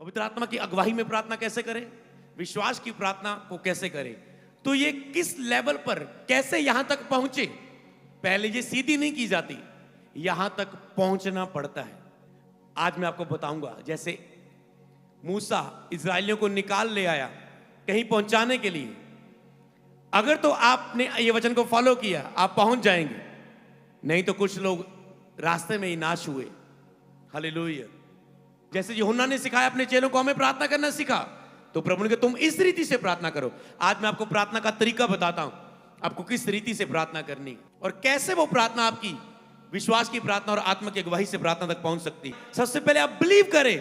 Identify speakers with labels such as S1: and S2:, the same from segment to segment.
S1: पवित्र आत्मा की अगुवाई में प्रार्थना कैसे करें, विश्वास की प्रार्थना को कैसे करें, तो ये किस लेवल पर कैसे यहां तक पहुंचे। पहले ये सीधी नहीं की जाती, यहां तक पहुंचना पड़ता है। आज मैं आपको बताऊंगा, जैसे मूसा इजरायलियों को निकाल ले आया कहीं पहुंचाने के लिए, अगर तो आपने ये वचन को फॉलो किया आप पहुंच जाएंगे, नहीं तो कुछ लोग रास्ते में ही नाश हुए। हालेलुया। जैसे यूहन्ना ने सिखाया अपने चेलों को, हमें प्रार्थना करना सिखा, तो प्रभु ने कहा तुम इस रीति से प्रार्थना करो। आज मैं आपको प्रार्थना का तरीका बताता हूं, आपको किस रीति से प्रार्थना करनी और कैसे वो प्रार्थना आपकी विश्वास की प्रार्थना और आत्मा की अगुवाई से प्रार्थना तक पहुंच सकती। सबसे पहले आप बिलीव करें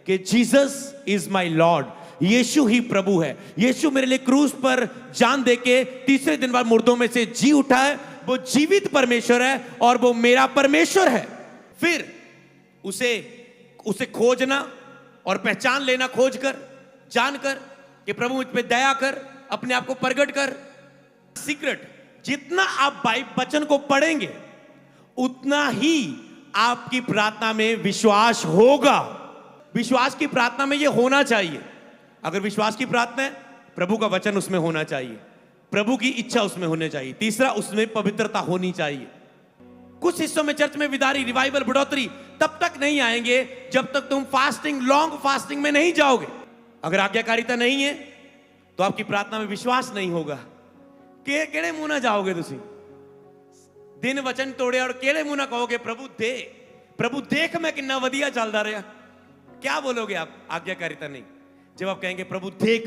S1: कि जीसस इज माय लॉर्ड, यीशु ही प्रभु है। यीशु मेरे लिए क्रूस पर जान देके तीसरे दिन बाद मुर्दों में से जी उठा है, वो जीवित परमेश्वर है और वो मेरा परमेश्वर है। फिर उसे खोजना और पहचान लेना, खोज कर जानकर कि प्रभु मुझ पे दया कर, अपने आप को प्रगट कर। सीक्रेट, जितना आप वचन को पढ़ेंगे उतना ही आपकी प्रार्थना में विश्वास होगा। विश्वास की प्रार्थना में यह होना चाहिए। अगर विश्वास की प्रार्थना है, प्रभु का वचन उसमें होना चाहिए, प्रभु की इच्छा उसमें होनी चाहिए। तीसरा, उसमें पवित्रता होनी चाहिए। कुछ हिस्सों में चर्च में विदारी, रिवाइवल, बढ़ोतरी तब तक नहीं आएंगे जब तक तुम फास्टिंग, लॉन्ग फास्टिंग में नहीं जाओगे। अगर आज्ञाकारिता नहीं है तो आपकी प्रार्थना में विश्वास नहीं होगा। केड़े मुंह ना जाओगे तुसी, दिन वचन तोड़े और केड़े मुंह ना कहोगे प्रभु देख मैं कितना वधिया चलता रहा। क्या बोलोगे आप? आज्ञाकारिता नहीं। जब आप कहेंगे प्रभु देख,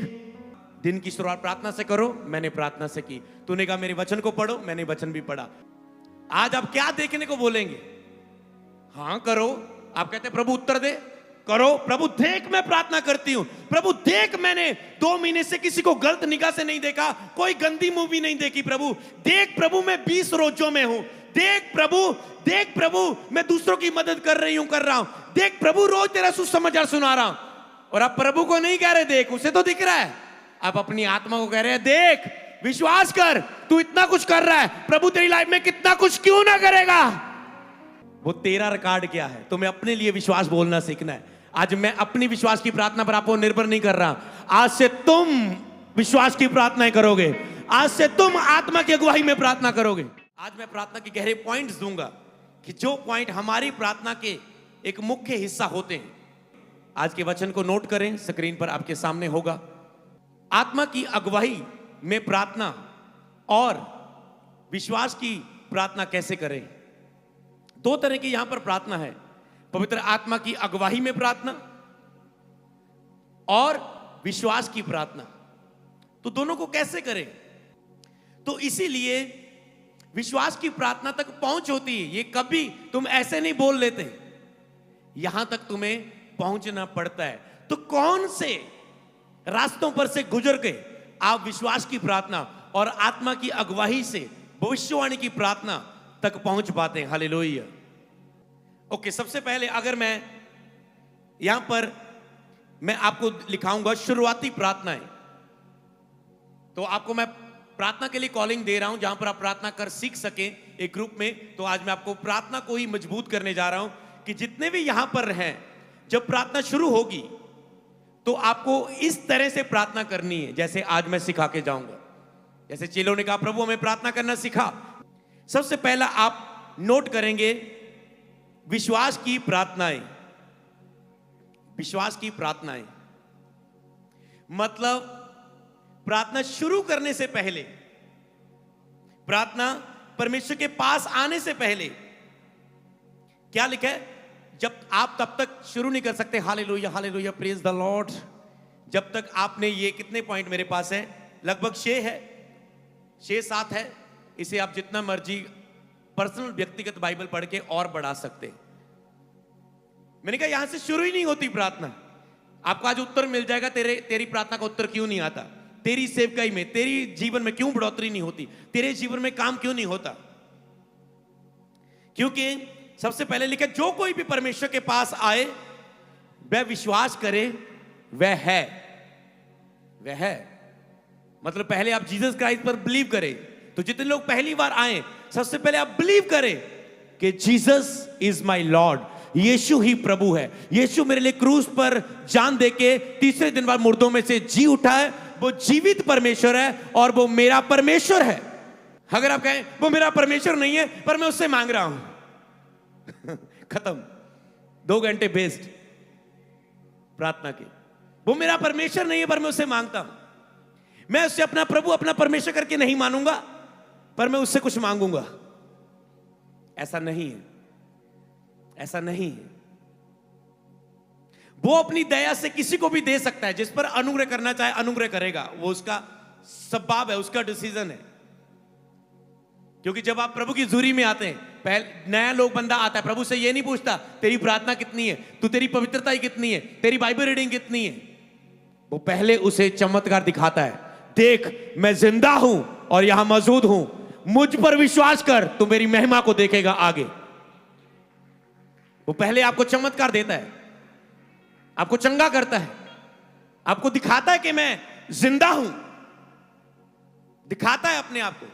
S1: दिन की शुरुआत प्रार्थना से करो, मैंने प्रार्थना से की, तूने कहा मेरे वचन को पढ़ो, मैंने वचन भी पढ़ा। आज आप क्या देखने को बोलेंगे? हाँ करो। आप कहते प्रभु उत्तर दे, करो। प्रभु देख मैं प्रार्थना करती हूं, प्रभु देख मैंने 2 महीने से किसी को गलत निगाह से नहीं देखा, कोई गंदी मूवी नहीं देखी, प्रभु देख, प्रभु मैं 20 रोजों में हूं, देख प्रभु मैं दूसरों की मदद कर रहा हूं, देख प्रभु रोज तेरा सुसमाचार सुना रहा हूं। और आप प्रभु को नहीं कह रहे देख, उसे तो दिख रहा है, आप अपनी आत्मा को कह रहे हैं देख, विश्वास कर, तू इतना कुछ कर रहा है, प्रभु तेरी लाइफ में कितना कुछ क्यों ना करेगा। वो तेरा रिकॉर्ड क्या है? तुम्हें अपने लिए विश्वास बोलना सीखना है। आज मैं अपनी विश्वास की प्रार्थना पर आपको निर्भर नहीं कर रहा, आज से तुम विश्वास की प्रार्थनाएं करोगे, आज से तुम आत्मा की अगुवाई में प्रार्थना करोगे। आज मैं प्रार्थना के गहरे पॉइंट्स दूंगा कि जो पॉइंट हमारी प्रार्थना के एक मुख्य हिस्सा होते हैं। आज के वचन को नोट करें, स्क्रीन पर आपके सामने होगा। आत्मा की अगुवाई में प्रार्थना और विश्वास की प्रार्थना कैसे करें? 2 तरह की यहां पर प्रार्थना है, पवित्र आत्मा की अगुवाई में प्रार्थना और विश्वास की प्रार्थना। तो दोनों को कैसे करें? तो इसीलिए विश्वास की प्रार्थना तक पहुंच होती है। ये कभी तुम ऐसे नहीं बोल लेते, यहां तक तुम्हें पहुंचना पड़ता है। तो कौन से रास्तों पर से गुजर के आप विश्वास की प्रार्थना और आत्मा की अगुवाई से भविष्यवाणी की प्रार्थना तक पहुंच पाते हैं? हालेलुया। ओके, सबसे पहले अगर मैं यहां पर मैं आपको लिखाऊंगा शुरुआती प्रार्थनाएं, तो आपको मैं प्रार्थना के लिए कॉलिंग दे रहा हूं जहां पर आप प्रार्थना कर सीख सकें एक ग्रुप में। तो आज मैं आपको प्रार्थना को ही मजबूत करने जा रहा हूं कि जितने भी यहां पर हैं, जब प्रार्थना शुरू होगी तो आपको इस तरह से प्रार्थना करनी है जैसे आज मैं सिखा के जाऊंगा। जैसे चेलों ने कहा प्रभु हमें प्रार्थना करना सिखा। सबसे पहला आप नोट करेंगे विश्वास की प्रार्थनाएं। विश्वास की प्रार्थनाएं मतलब प्रार्थना शुरू करने से पहले, प्रार्थना परमेश्वर के पास आने से पहले क्या लिखा है? जब आप तब तक शुरू नहीं कर सकते hallelujah hallelujah praise the Lord, जब तक आपने ये कितने पॉइंट मेरे पास है, लगभग 6 है, 6-7 है। इसे आप जितना मर्जी पर्सनल व्यक्तिगत बाइबल पढ़ के और बढ़ा सकते हैं। मैंने कहा यहां से शुरू ही नहीं होती प्रार्थना। आपको आज उत्तर मिल जाएगा तेरी प्रार्थना का उत्तर क्यों नहीं आता, तेरी सेवकाई में, तेरी जीवन में क्यों बढ़ोतरी नहीं होती, तेरे जीवन में काम क्यों नहीं होता। क्योंकि सबसे पहले लिखा जो कोई भी परमेश्वर के पास आए वह विश्वास करे वह है। मतलब पहले आप जीसस क्राइस्ट पर बिलीव करें। तो जितने लोग पहली बार आए, सबसे पहले आप बिलीव करें कि जीसस इज माय लॉर्ड, यीशु ही प्रभु है। यीशु मेरे लिए क्रूस पर जान देके तीसरे दिन बाद मुर्दों में से जी उठा है। वो जीवित परमेश्वर है और वो मेरा परमेश्वर है। अगर आप कहें वो मेरा परमेश्वर नहीं है पर मैं उससे मांग रहा हूं खत्म, 2 घंटे वेस्ट प्रार्थना के। वो मेरा परमेश्वर नहीं है पर मैं उससे मांगता हूं। मैं उससे अपना प्रभु अपना परमेश्वर करके नहीं मानूंगा पर मैं उससे कुछ मांगूंगा। ऐसा नहीं है, ऐसा नहीं है। वो अपनी दया से किसी को भी दे सकता है। जिस पर अनुग्रह करना चाहे अनुग्रह करेगा। वो उसका स्वभाव है, उसका डिसीजन है। क्योंकि जब आप प्रभु की जुरी में आते हैं, पहले नया लोग बंदा आता है, प्रभु से ये नहीं पूछता तेरी प्रार्थना कितनी है, तू तेरी पवित्रता ही कितनी है, तेरी बाइबल रीडिंग कितनी है। वो पहले उसे चमत्कार दिखाता है। देख मैं जिंदा हूं और यहां मौजूद हूं, मुझ पर विश्वास कर, तू मेरी महिमा को देखेगा आगे। वो पहले आपको चमत्कार देता है, आपको चंगा करता है, आपको दिखाता है कि मैं जिंदा हूं, दिखाता है अपने आप को।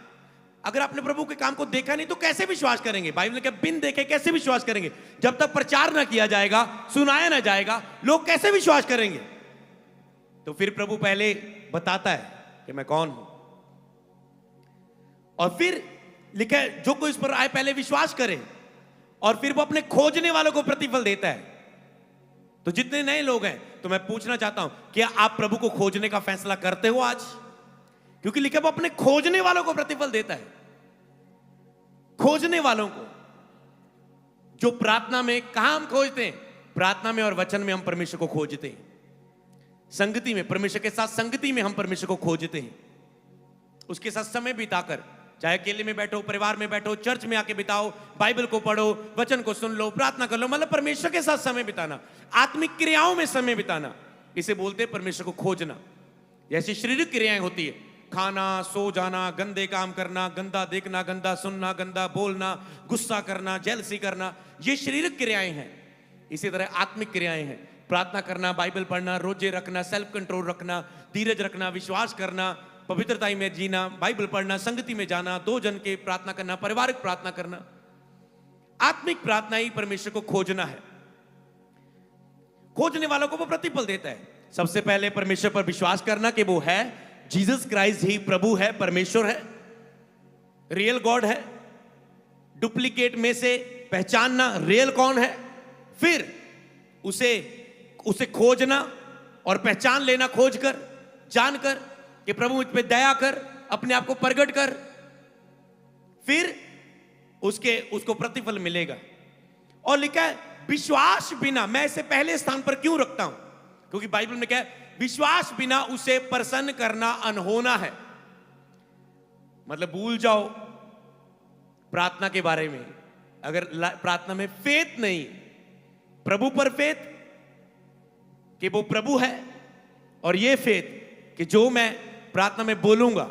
S1: अगर आपने प्रभु के काम को देखा नहीं तो कैसे विश्वास करेंगे? बाइबल ने कहा बिन देखे कैसे विश्वास करेंगे? जब तक प्रचार ना किया जाएगा, सुनाया ना जाएगा, लोग कैसे विश्वास करेंगे? तो फिर प्रभु पहले बताता है कि मैं कौन हूं, और फिर लिखा है जो कोई इस पर आए पहले विश्वास करे, और फिर वो अपने खोजने वालों को प्रतिफल देता है। तो जितने नए लोग हैं, तो मैं पूछना चाहता हूं क्या आप प्रभु को खोजने का फैसला करते हो आज? क्योंकि लिखा वो अपने खोजने वालों को प्रतिफल देता है। खोजने वालों को, जो प्रार्थना में कहां हम खोजते हैं? प्रार्थना में और वचन में हम परमेश्वर को खोजते हैं। संगति में, परमेश्वर के साथ संगति में हम परमेश्वर को खोजते हैं। उसके साथ समय बिताकर, चाहे अकेले में बैठो, परिवार में बैठो, चर्च में आके बिताओ, बाइबल को पढ़ो, वचन को सुन लो, प्रार्थना कर लो, मतलब परमेश्वर के साथ समय बिताना, आत्मिक क्रियाओं में समय बिताना, इसे बोलते हैं परमेश्वर को खोजना। जैसी शारीरिक क्रियाएं होती है, खाना, सो जाना, गंदे काम करना, गंदा देखना, गंदा सुनना, गंदा बोलना, गुस्सा करना, जेलसी करना, ये शारीरिक क्रियाएं हैं। इसी तरह आत्मिक क्रियाएं हैं, प्रार्थना करना, बाइबल पढ़ना, रोजे रखना, सेल्फ कंट्रोल रखना, धीरज रखना, विश्वास करना, पवित्रता में जीना, बाइबल पढ़ना, संगति में जाना, 2 जन के प्रार्थना करना, पारिवारिक प्रार्थना करना। आत्मिक प्रार्थना ही परमेश्वर को खोजना है। खोजने वालों को वो प्रतिफल देता है। सबसे पहले परमेश्वर पर विश्वास करना कि वो है, जीसस क्राइस्ट ही प्रभु है, परमेश्वर है, रियल गॉड है। डुप्लीकेट में से पहचानना रियल कौन है, फिर उसे खोजना और पहचान लेना, खोज कर, जानकर कि प्रभु मुझ पे दया कर, अपने आप को प्रगट कर, फिर उसको प्रतिफल मिलेगा। और लिखा है विश्वास बिना, मैं इसे पहले स्थान पर क्यों रखता हूं? क्योंकि बाइबल में क्या है? विश्वास बिना उसे प्रसन्न करना अनहोना है। मतलब भूल जाओ प्रार्थना के बारे में। अगर प्रार्थना में फेथ नहीं, प्रभु पर फेथ कि वो प्रभु है, और ये फेथ कि जो मैं प्रार्थना में बोलूंगा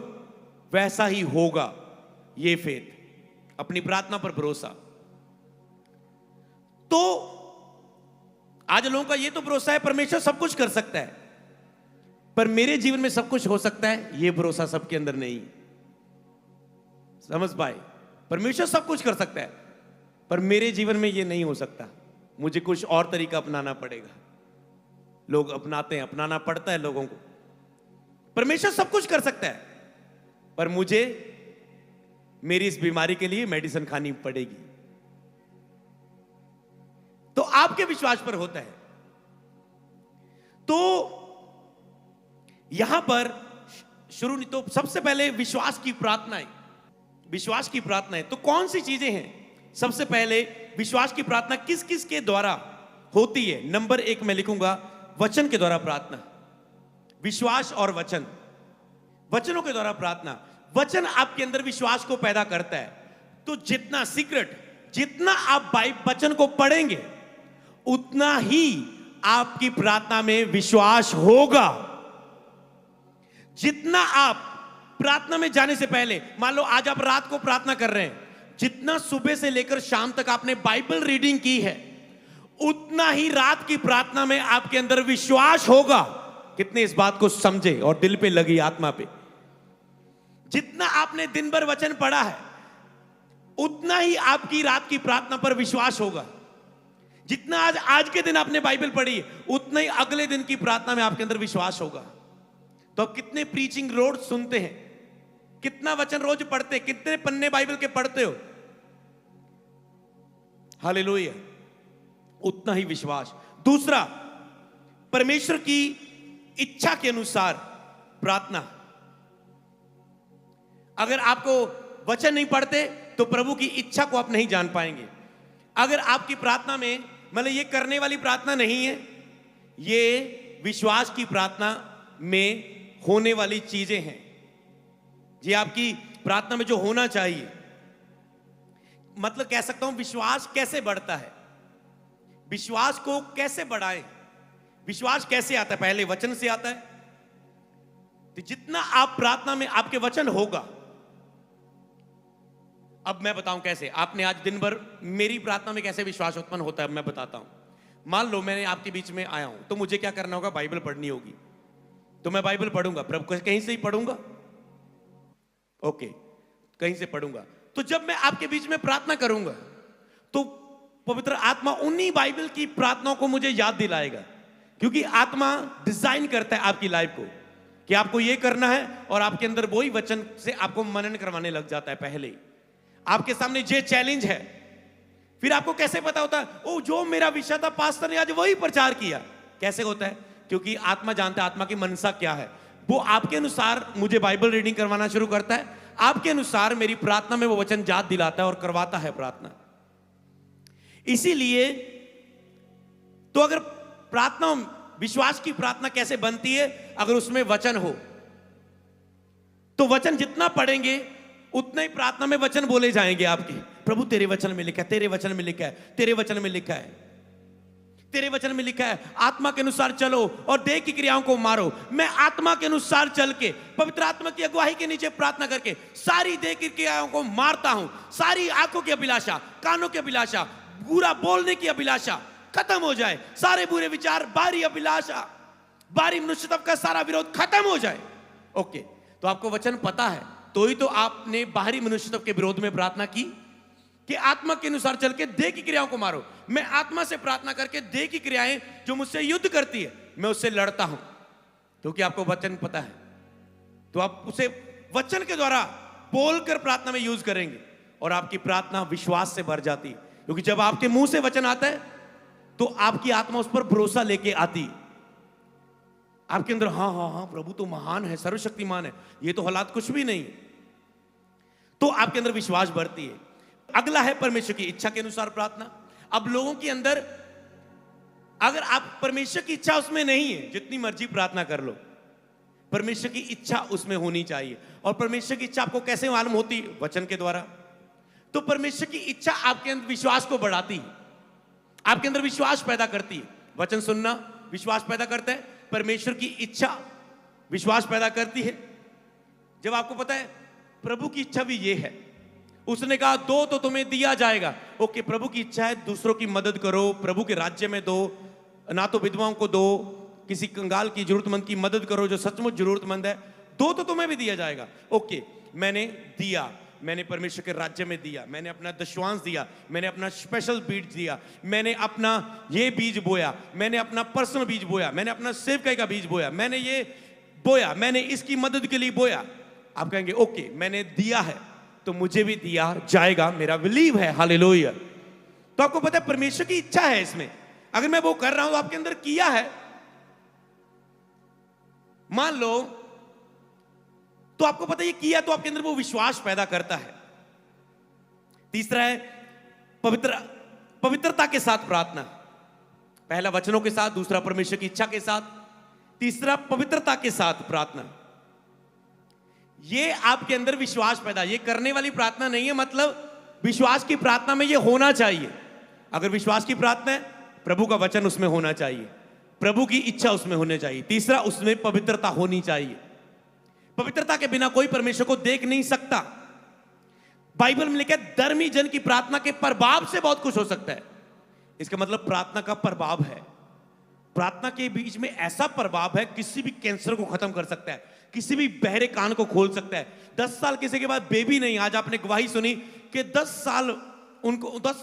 S1: वैसा ही होगा, ये फेथ, अपनी प्रार्थना पर भरोसा। तो आज लोगों का ये तो भरोसा है परमेश्वर सब कुछ कर सकता है, पर मेरे जीवन में सब कुछ हो सकता है, ये भरोसा सबके अंदर नहीं। समझ पाए? परमेश्वर सब कुछ कर सकता है पर मेरे जीवन में ये नहीं हो सकता, मुझे कुछ और तरीका अपनाना पड़ेगा। लोग अपनाते हैं, अपनाना पड़ता है लोगों को। परमेश्वर सब कुछ कर सकता है पर मुझे मेरी इस बीमारी के लिए मेडिसिन खानी पड़ेगी। तो आपके विश्वास पर होता है। तो यहां पर शुरू नहीं, तो सबसे पहले विश्वास की प्रार्थनाएं, विश्वास की प्रार्थनाएं तो कौन सी चीजें हैं? सबसे पहले विश्वास की प्रार्थना किस किस के द्वारा होती है? नंबर 1 मैं लिखूंगा, वचन के द्वारा प्रार्थना। विश्वास और वचन, वचनों के द्वारा प्रार्थना। वचन आपके अंदर विश्वास को पैदा करता है। तो जितना सीक्रेट, जितना आप वचन को पढ़ेंगे उतना ही आपकी प्रार्थना में विश्वास होगा। जितना आप प्रार्थना में जाने से पहले, मान लो आज आप रात को प्रार्थना कर रहे हैं, जितना सुबह से लेकर शाम तक आपने बाइबल रीडिंग की है उतना ही रात की प्रार्थना में आपके अंदर विश्वास होगा। कितने इस बात को समझे और दिल पे लगी, आत्मा पे? जितना आपने दिन भर वचन पढ़ा है उतना ही आपकी रात की प्रार्थना पर विश्वास होगा। जितना आज के दिन आपने बाइबल पढ़ी, उतना ही अगले दिन की प्रार्थना में आपके अंदर विश्वास होगा। तो आप कितने प्रीचिंग रोज सुनते हैं, कितना वचन रोज पढ़ते, कितने पन्ने बाइबल के पढ़ते हो, हालेलुया, उतना ही विश्वास। दूसरा, परमेश्वर की इच्छा के अनुसार प्रार्थना। अगर आपको वचन नहीं पढ़ते तो प्रभु की इच्छा को आप नहीं जान पाएंगे। अगर आपकी प्रार्थना में मतलब ये करने वाली प्रार्थना नहीं है, ये विश्वास की प्रार्थना में होने वाली चीजें हैं। ये आपकी प्रार्थना में जो होना चाहिए, मतलब कह सकता हूं विश्वास कैसे बढ़ता है, विश्वास को कैसे बढ़ाएं, विश्वास कैसे आता है, पहले वचन से आता है। तो जितना आप प्रार्थना में आपके वचन होगा, अब मैं बताऊं कैसे। आपने आज दिन भर मेरी प्रार्थना में कैसे विश्वास उत्पन्न होता है, मैं बताता हूं। मान लो मैंने आपके बीच में आया हूं, तो मुझे क्या करना होगा, बाइबल पढ़नी होगी। तो मैं बाइबल पढ़ूंगा, प्रभु कहीं से ही पढ़ूंगा, ओके, कहीं से पढ़ूंगा। तो जब मैं आपके बीच में प्रार्थना करूंगा तो पवित्र आत्मा उन्हीं बाइबल की प्रार्थनाओं को मुझे याद दिलाएगा, क्योंकि आत्मा डिजाइन करता है आपकी लाइफ को कि आपको यह करना है, और आपके अंदर वही वचन से आपको मनन करवाने लग जाता है। पहले आपके सामने ये चैलेंज है, फिर आपको कैसे पता होता है, ओ जो मेरा विषय था पास्टर ने आज वही प्रचार किया। कैसे होता है, क्योंकि आत्मा जानता है आत्मा की मनसा क्या है। वो आपके अनुसार मुझे बाइबल रीडिंग करवाना शुरू करता है, आपके अनुसार मेरी प्रार्थना में वो वचन याद दिलाता है और करवाता है प्रार्थना। इसीलिए तो अगर प्रार्थना, विश्वास की प्रार्थना कैसे बनती है, अगर उसमें वचन हो, तो वचन जितना पढ़ेंगे उतना ही प्रार्थना में वचन बोले जाएंगे आपके। प्रभु तेरे वचन में लिखा है, तेरे वचन में लिखा है, तेरे वचन में लिखा है, तेरे वचन में लिखा है, आत्मा के अनुसार चलो और देह की क्रियाओं को मारो। मैं आत्मा के अनुसार चल के, पवित्र आत्मा की अगुवाई के नीचे प्रार्थना करके सारी देह की क्रियाओं को मारता हूं। सारी आंखों की अभिलाषा, कानों की अभिलाषा, बुरा बोलने की अभिलाषा खत्म हो जाए, सारे बुरे विचार, बाहरी अभिलाषा, बाहरी मनुष्यत्व का सारा विरोध खत्म हो जाए। ओके, तो आपको वचन पता है, तो ही तो आपने बाहरी मनुष्यत्व के विरोध में प्रार्थना की कि आत्मा के अनुसार चल के देह की क्रियाओं को मारो। मैं आत्मा से प्रार्थना करके देह की क्रियाएं जो मुझसे युद्ध करती है, मैं उससे लड़ता हूं, क्योंकि आपको वचन पता है। तो आप उसे वचन के द्वारा बोलकर प्रार्थना में यूज करेंगे और आपकी प्रार्थना विश्वास से भर जाती है, क्योंकि जब आपके मुंह से वचन आता है तो आपकी आत्मा उस पर भरोसा लेके आती, आपके अंदर हाँ हाँ हाँ प्रभु तो महान है, सर्वशक्तिमान है, ये तो हालात कुछ भी नहीं, तो आपके अंदर विश्वास बढ़ती है। अगला है परमेश्वर की इच्छा के अनुसार प्रार्थना। अब लोगों के अंदर, अगर आप परमेश्वर की इच्छा उसमें नहीं है, जितनी मर्जी प्रार्थना कर लो, परमेश्वर की इच्छा उसमें होनी चाहिए। और परमेश्वर की इच्छा आपको कैसे मालूम होती है? वचन के द्वारा। तो परमेश्वर की इच्छा आपके अंदर विश्वास को बढ़ाती है, आपके अंदर विश्वास पैदा करती है। वचन सुनना विश्वास पैदा करता है, परमेश्वर की इच्छा विश्वास पैदा करती है। जब आपको पता है प्रभु की इच्छा भी ये है, उसने कहा दो तो तुम्हें दिया जाएगा। ओके, प्रभु की इच्छा है दूसरों की मदद करो, प्रभु के राज्य में दो, ना तो विधवाओं को दो, किसी कंगाल की जरूरतमंद की मदद करो जो सचमुच जरूरतमंद है, दो तो तुम्हें भी दिया जाएगा। ओके, मैंने दिया, मैंने परमेश्वर के राज्य में दिया, मैंने अपना दशवांश दिया, मैंने अपना स्पेशल बीज दिया, मैंने अपना ये बीज बोया, मैंने अपना पर्सनल बीज बोया, मैंने अपना सेवकाई का बीज बोया, मैंने ये बोया, मैंने इसकी मदद के लिए बोया। आप कहेंगे ओके मैंने दिया है तो मुझे भी दिया जाएगा, मेरा बिलीव है, हालेलुया। तो आपको पता है परमेश्वर की इच्छा है इसमें, अगर मैं वो कर रहा हूं तो आपके अंदर किया है, मान लो, तो आपको पता है ये किया, तो आपके अंदर वो विश्वास पैदा करता है। तीसरा है पवित्रता के साथ प्रार्थना। पहला वचनों के साथ, दूसरा परमेश्वर की इच्छा के साथ, तीसरा पवित्रता के साथ प्रार्थना। ये आपके अंदर विश्वास पैदा, ये करने वाली प्रार्थना नहीं है, मतलब विश्वास की प्रार्थना में ये होना चाहिए। अगर विश्वास की प्रार्थना है, प्रभु का वचन उसमें होना चाहिए, प्रभु की इच्छा उसमें होनी चाहिए। तीसरा, उसमें पवित्रता होनी चाहिए। पवित्रता के बिना कोई परमेश्वर को देख नहीं सकता। बाइबल में लिखा है धर्मी जन की प्रार्थना के प्रभाव से बहुत कुछ हो सकता है। इसका मतलब प्रार्थना का प्रभाव है, प्रार्थना के बीच में ऐसा प्रभाव है, किसी भी कैंसर को खत्म कर सकता है, किसी भी बहरे कान को खोल सकता है। 10 साल किसी के बाद बेबी नहीं, आज आपने गवाही सुनी कि 10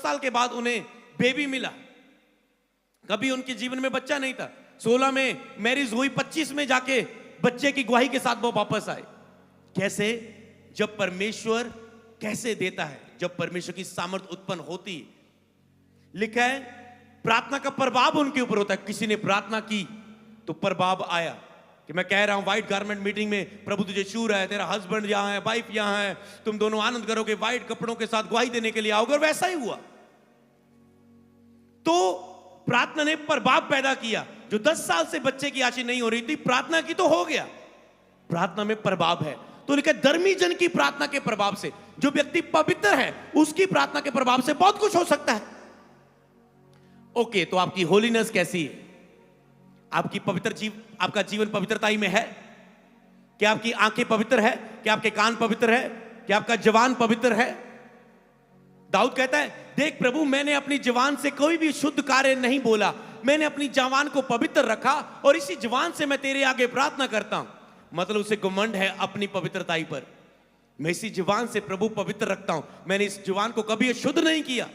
S1: साल के बाद उन्हें बेबी मिला, कभी उनके जीवन में बच्चा नहीं था। 16 में मैरिज हुई, 25 में जाके बच्चे की गवाही के साथ वो वापस आए। कैसे? जब परमेश्वर कैसे देता है, जब परमेश्वर की सामर्थ उत्पन्न होती है। लिखा है प्रार्थना का प्रभाव उनके ऊपर होता है। किसी ने प्रार्थना की तो प्रभाव आया कि मैं कह रहा हूं व्हाइट गारमेंट मीटिंग में, प्रभु तुझे छू रहा है, तेरा हस्बैंड यहां है, वाइफ यहां है, तुम दोनों आनंद करोगे, व्हाइट कपड़ों के साथ गवाही देने के लिए आओगे। और वैसा ही हुआ। तो प्रार्थना ने प्रभाव पैदा किया। जो 10 साल से बच्चे की आशा नहीं हो रही थी, प्रार्थना की तो हो गया। प्रार्थना में प्रभाव है। तो लिखा धर्मी जन की प्रार्थना के प्रभाव से, जो व्यक्ति पवित्र है उसकी प्रार्थना के प्रभाव से बहुत कुछ हो सकता है। ओके, तो आपकी होलीनेस कैसी है? आपकी आपका जीवन पवित्रता ही में है? क्या आपकी आंखें पवित्र है? क्या आपके कान पवित्र है? क्या आपका जवान पवित्र है? दाऊद कहता है देख प्रभु, मैंने अपनी जवान से कोई भी शुद्ध कार्य नहीं बोला, मैंने अपनी जवान को पवित्र रखा और इसी जवान से मैं तेरे आगे प्रार्थना करता हूं। मतलब उसे घमंड है अपनी पवित्रताई पर। मैं इसी जवान से प्रभु पवित्र रखता हूं, मैंने इस जवान को कभी शुद्ध नहीं किया।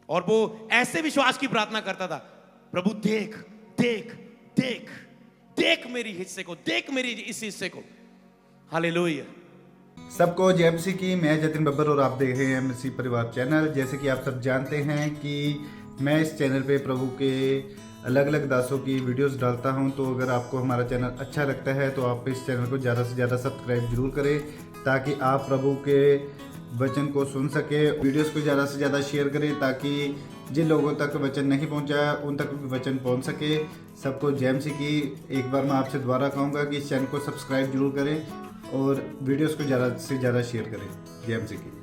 S1: और वो ऐसे विश्वास की प्रार्थना करता था, प्रभु देख देख देख देख मेरी हिस्से को, देख मेरी इस हिस्से को। हालेलुया।
S2: सबको जय मसीह की। मैं जतिन बब्बर और आप देख रहे हैं मसीह परिवार चैनल। जैसे कि आप सब जानते हैं कि मैं इस चैनल पे प्रभु के अलग अलग दासों की वीडियोस डालता हूं। तो अगर आपको हमारा चैनल अच्छा लगता है तो आप इस चैनल को ज़्यादा से ज़्यादा सब्सक्राइब जरूर करें, ताकि आप प्रभु के वचन को सुन सके। वीडियोस को ज़्यादा से ज़्यादा शेयर करें, ताकि जिन लोगों तक वचन नहीं पहुंचा उन तक भी वचन पहुंच सके। सबको जय मसीह की। एक बार मैं आपसे दोबारा कहूँगा कि इस चैनल को सब्सक्राइब जरूर करें और वीडियोस को ज़्यादा से ज़्यादा शेयर करें। जय मसीह की।